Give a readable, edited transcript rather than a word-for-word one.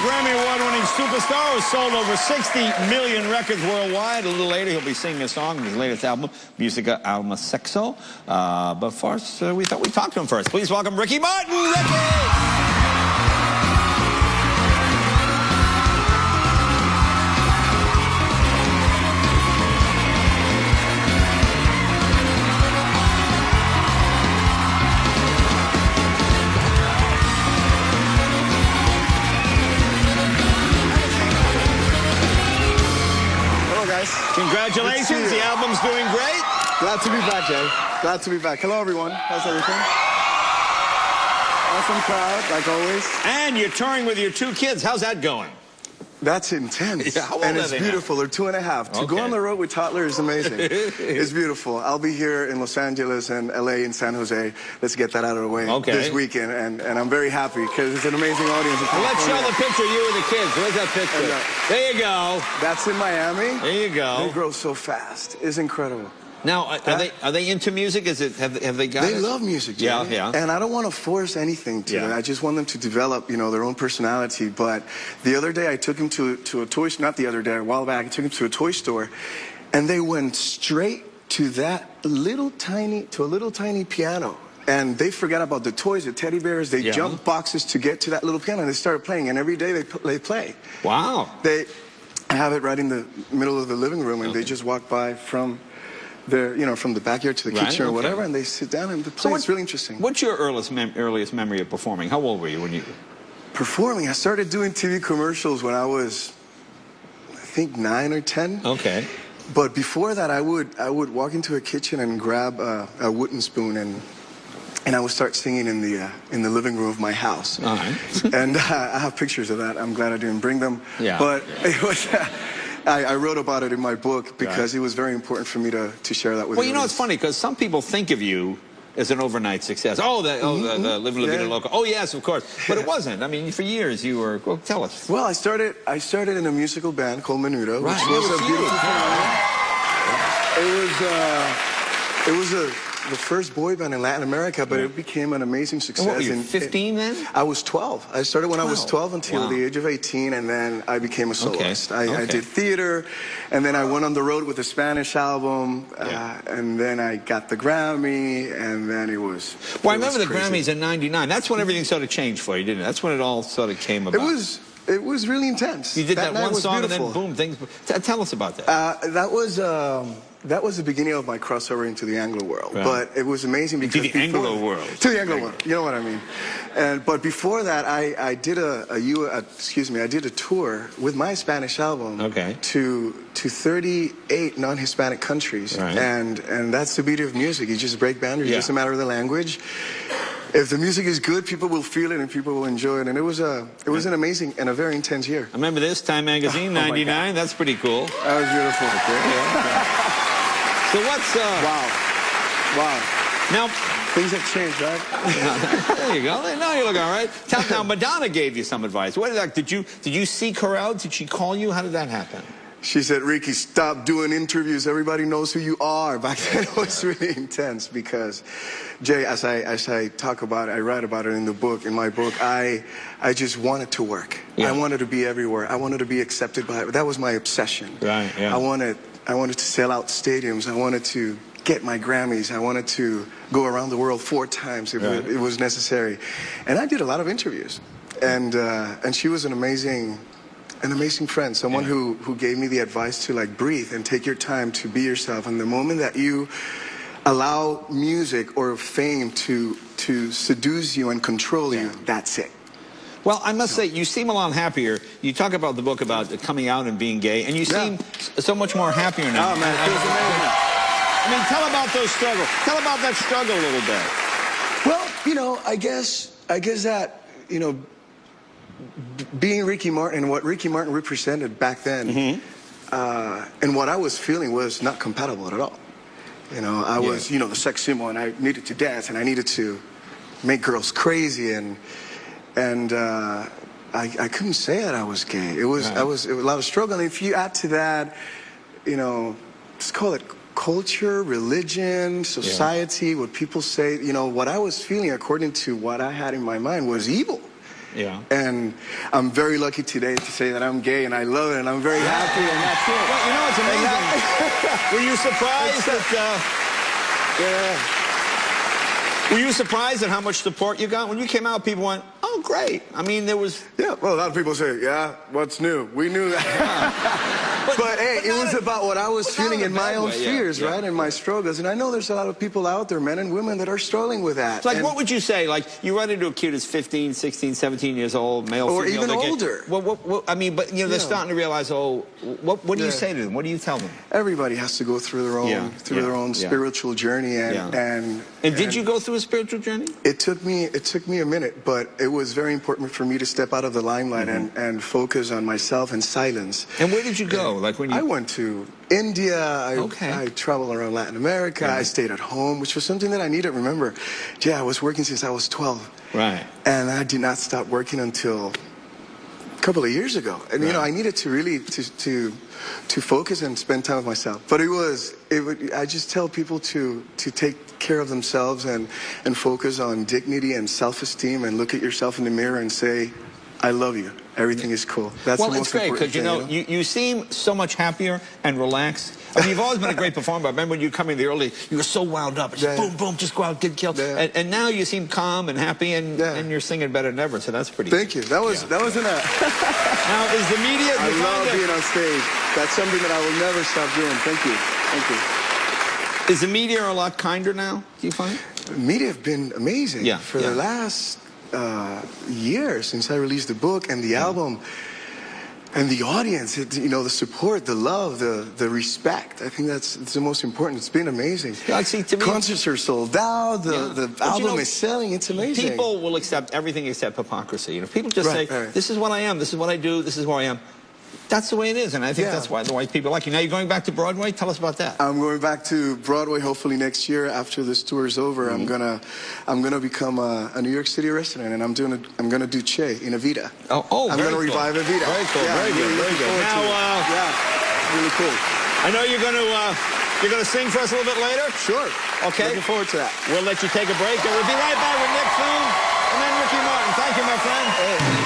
Grammy Award-winning superstar who sold over 60 million records worldwide. A little later, he'll be singing a song in his latest album, Musica Alma Sexo. But first, we thought we'd talk to him first. Please welcome Ricky Martin. Ricky! Congratulations, the album's doing great. Glad to be back, Jay. Glad to be back. Hello, everyone. How's everything? Awesome crowd, like always. And you're touring with your two kids. How's that going? That's intense. Yeah, how old and are it's they beautiful. Now? They're 2.5. To go on the road with toddlers is amazing. It's beautiful. I'll be here in Los Angeles and LA and San Jose. Let's get that out of the way this weekend. And I'm very happy because it's an amazing audience. Well, let's show the picture of you with the kids. Where's that picture? There you go. That's in Miami. There you go. They grow so fast. It's incredible. Now, are they into music? Have they got it? They love music, Jay. Yeah. And I don't want to force anything to them. I just want them to develop, their own personality. But the other day, I took him to a toy store. Not the other day, a while back. I took him to a toy store, and they went straight to a little tiny piano. And they forgot about the toys, the teddy bears. They jumped boxes to get to that little piano, and they started playing. And every day they play. Wow. They have it right in the middle of the living room, and they just walk by from from the backyard to the kitchen or whatever, and they sit down and play. It's really interesting. What's your earliest memory of performing? How old were you when you... Performing? I started doing TV commercials when I was, I think, 9 or 10. Okay. But before that, I would walk into a kitchen and grab a wooden spoon and I would start singing in the living room of my house. All right. And I have pictures of that. I'm glad I didn't bring them. Yeah. But it was... I wrote about it in my book because it was very important for me to share that with you. Well, you know, it's funny because some people think of you as an overnight success. Oh, the Live La Vida Loca. Oh, yes, of course. But it wasn't. I mean, for years you were... Well, tell us. Well, I started in a musical band called Menudo, which was a beautiful phenomenon. It was the first boy band in Latin America, but it became an amazing success. What were you, 15 then? I was 12. I started when I was 12 until the age of 18, and then I became a soloist. I did theater, and then I went on the road with a Spanish album, and then I got the Grammy, and then it was... Well, I remember the Grammys in '99. That's when everything sort of changed for you, didn't it? That's when it all sort of came about. It was really intense. You did that one song, and then boom, things... Tell us about that. That was the beginning of my crossover into the Anglo world, but it was amazing because to the Anglo world. To the Anglo world, you know what I mean. But before that, I did I did a tour with my Spanish album to 38 non-Hispanic countries, and that's the beauty of music. You just break boundaries. It's just a matter of the language. If the music is good, people will feel it and people will enjoy it. And it was an amazing and a very intense year. I remember this, Time Magazine, '99. That's pretty cool. That was beautiful. So what's... Wow. Now... Things have changed, right? There you go. Now you look all right. Now, Madonna gave you some advice. What did you seek her out? Did she call you? How did that happen? She said, Ricky, stop doing interviews. Everybody knows who you are. Back then it was really intense because, Jay, as I talk about it, I write about it in the book, in my book, I just wanted to work. I wanted to be everywhere. I wanted to be accepted by it. That was my obsession. I wanted to sell out stadiums. I wanted to get my Grammys. I wanted to go around the world 4 times if it was necessary. And I did a lot of interviews. And she was an amazing friend, someone who gave me the advice to breathe and take your time to be yourself. And the moment that you allow music or fame to seduce you and control you, that's it. Well, I must say, you seem a lot happier. You talk about the book about coming out and being gay, and you seem so much more happier now. Oh, man, it feels amazing. I mean, tell about those struggles. Tell about that struggle a little bit. Well, I guess that, being Ricky Martin and what Ricky Martin represented back then, and what I was feeling was not compatible at all. I was, the sex symbol, and I needed to dance, and I needed to make girls crazy, and I couldn't say that I was gay. It was a lot of struggle. And if you add to that, let's call it culture, religion, society, what people say, what I was feeling according to what I had in my mind was evil. Yeah. And I'm very lucky today to say that I'm gay, and I love it, and I'm very happy, and that's it. Well, you know, it's amazing. Were you surprised that... Yeah. Were you surprised at how much support you got? When you came out, people went, oh, great. I mean, there was... Yeah, well, a lot of people say, yeah, what's new? We knew that. But hey, it was about what I was feeling in my own fears, right? And my struggles. And I know there's a lot of people out there, men and women, that are struggling with that. It's like, what would you say? Like, you run into a kid who's 15, 16, 17 years old, male, or female. even older. Well, I mean, but, you know, they're starting to realize, oh, what do you say to them? What do you tell them? Everybody has to go through their own spiritual journey. And did you go through a spiritual journey? It took me a minute, but it was very important for me to step out of the limelight and focus on myself in silence. And where did you go? Like when you... I went to India. I traveled around Latin America. I stayed at home, which was something that I need to remember. Yeah, I was working since I was 12. Right. And I did not stop working until a couple of years ago. And you know, I needed to really to focus and spend time with myself. But I just tell people to take care of themselves and focus on dignity and self-esteem, and look at yourself in the mirror and say, I love you. Everything is cool. That's the most important thing. Well, it's great because, you seem so much happier and relaxed. I mean, you've always been a great performer. I remember when you come in the early, you were so wound up. Just boom, boom, just go out, get killed. And now you seem calm and happy, and you're singing better than ever. So that's pretty Thank you. That wasn't a... Now, is the media... I love being on stage. That's something that I will never stop doing. Thank you. Thank you. Is the media a lot kinder now, do you find? The media have been amazing for the last year since I released the book and the album. And the audience, you know, the support, the love, the respect. I think it's the most important. It's been amazing. Concerts are sold out. The album is selling. It's amazing. People will accept everything except hypocrisy. You know, people just say, this is what I am. This is what I do. This is who I am. That's the way it is, and I think that's why the white people like you. Now you're going back to Broadway. Tell us about that. I'm going back to Broadway hopefully next year after this tour is over. I'm gonna become a New York City resident, and I'm gonna do Che in Evita. I'm gonna revive Evita. Very cool. Very good. Very good. Now, really cool. I know you're gonna sing for us a little bit later. Sure. Okay. Looking forward to that. We'll let you take a break. We'll be right back with Nick soon, and then Ricky Martin. Thank you, my friend.